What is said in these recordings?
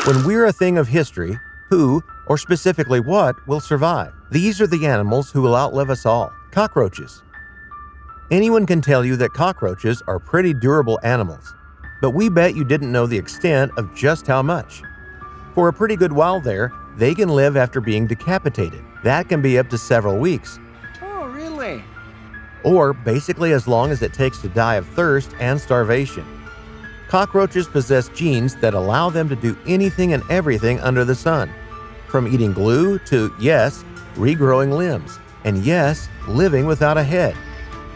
When we're a thing of history, who, or specifically what, will survive? These are the animals who will outlive us all: cockroaches. Anyone can tell you that cockroaches are pretty durable animals, but we bet you didn't know the extent of just how much. For a pretty good while there, they can live after being decapitated. That can be up to several weeks. Oh, really? Or basically as long as it takes to die of thirst and starvation. Cockroaches possess genes that allow them to do anything and everything under the sun, from eating glue to, yes, regrowing limbs, and yes, living without a head.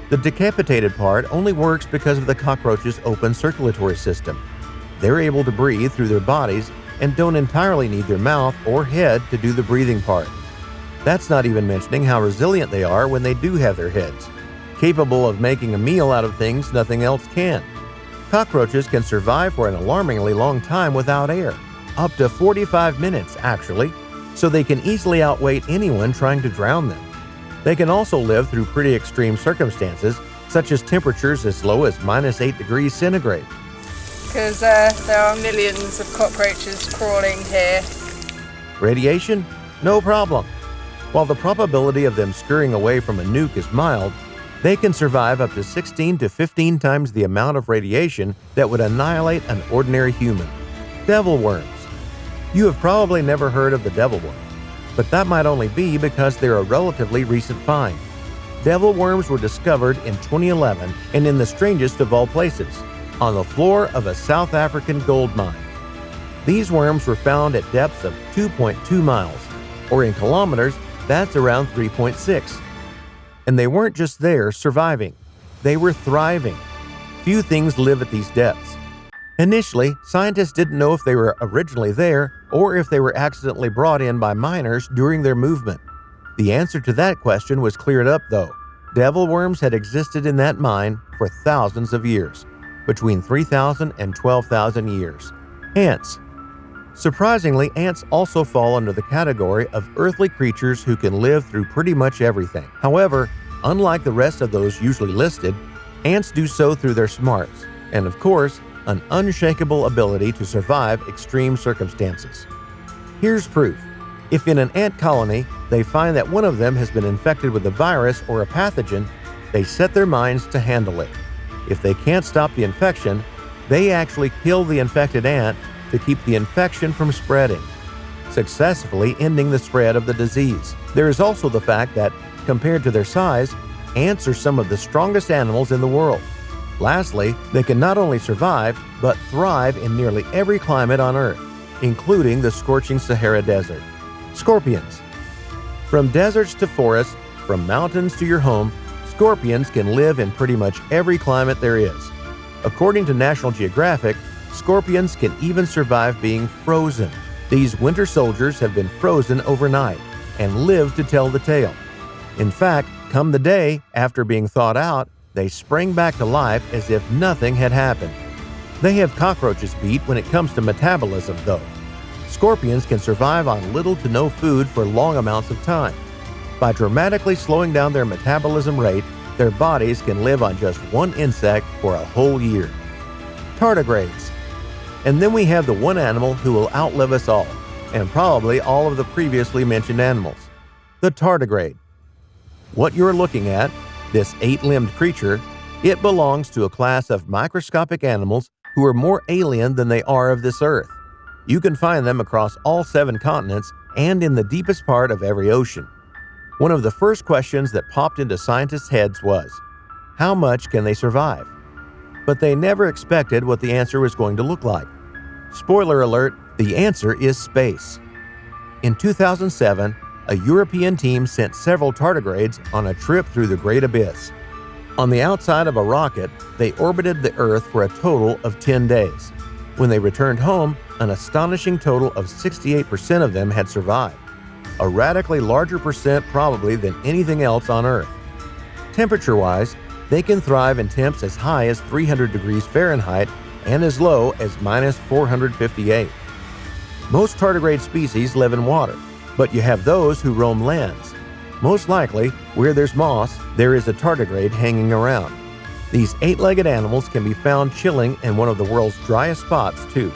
The decapitated part only works because of the cockroach's open circulatory system. They're able to breathe through their bodies and don't entirely need their mouth or head to do the breathing part. That's not even mentioning how resilient they are when they do have their heads, capable of making a meal out of things nothing else can. Cockroaches can survive for an alarmingly long time without air, up to 45 minutes actually, so they can easily outweight anyone trying to drown them. They can also live through pretty extreme circumstances, such as temperatures as low as -8 degrees centigrade. Because there are millions of cockroaches crawling here. Radiation? No problem. While the probability of them scurrying away from a nuke is mild, they can survive up to 16 to 15 times the amount of radiation that would annihilate an ordinary human. Devil worms. You have probably never heard of the devil worm, but that might only be because they're a relatively recent find. Devil worms were discovered in 2011 and in the strangest of all places, on the floor of a South African gold mine. These worms were found at depths of 2.2 miles, or in kilometers, that's around 3.6. And they weren't just there surviving, they were thriving. Few things live at these depths. Initially, scientists didn't know if they were originally there or if they were accidentally brought in by miners during their movement. The answer to that question was cleared up though. Devil worms had existed in that mine for thousands of years, between 3,000 and 12,000 years. Ants. Surprisingly, ants also fall under the category of earthly creatures who can live through pretty much everything. However, unlike the rest of those usually listed, ants do so through their smarts, and of course, an unshakable ability to survive extreme circumstances. Here's proof. If in an ant colony, they find that one of them has been infected with a virus or a pathogen, they set their minds to handle it. If they can't stop the infection, they actually kill the infected ant to keep the infection from spreading, successfully ending the spread of the disease. There is also the fact that, compared to their size, ants are some of the strongest animals in the world. Lastly, they can not only survive, but thrive in nearly every climate on Earth, including the scorching Sahara Desert. Scorpions. From deserts to forests, from mountains to your home, scorpions can live in pretty much every climate there is. According to National Geographic, scorpions can even survive being frozen. These winter soldiers have been frozen overnight and live to tell the tale. In fact, come the day after being thawed out, they spring back to life as if nothing had happened. They have cockroaches beat when it comes to metabolism, though. Scorpions can survive on little to no food for long amounts of time. By dramatically slowing down their metabolism rate, their bodies can live on just one insect for a whole year. Tardigrades. And then we have the one animal who will outlive us all, and probably all of the previously mentioned animals, the tardigrade. What you're looking at, this 8-limbed creature, it belongs to a class of microscopic animals who are more alien than they are of this earth. You can find them across all 7 continents and in the deepest part of every ocean. One of the first questions that popped into scientists' heads was, how much can they survive? But they never expected what the answer was going to look like. Spoiler alert, the answer is space. In 2007, a European team sent several tardigrades on a trip through the Great Abyss. On the outside of a rocket, they orbited the Earth for a total of 10 days. When they returned home, an astonishing total of 68% of them had survived, a radically larger percent probably than anything else on Earth. Temperature-wise, they can thrive in temps as high as 300 degrees Fahrenheit and as low as -458. Most tardigrade species live in water, but you have those who roam lands. Most likely, where there's moss, there is a tardigrade hanging around. These 8-legged animals can be found chilling in one of the world's driest spots, too.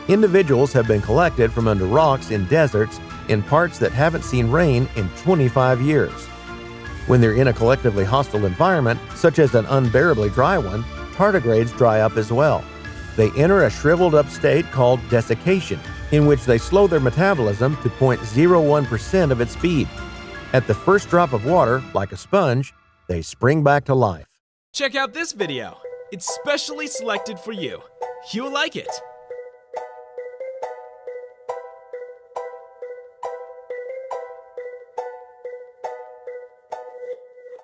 Individuals have been collected from under rocks in deserts in parts that haven't seen rain in 25 years. When they're in a collectively hostile environment, such as an unbearably dry one, tardigrades dry up as well. They enter a shriveled up state called desiccation, in which they slow their metabolism to 0.01% of its speed. At the first drop of water, like a sponge, they spring back to life. Check out this video. It's specially selected for you. You'll like it.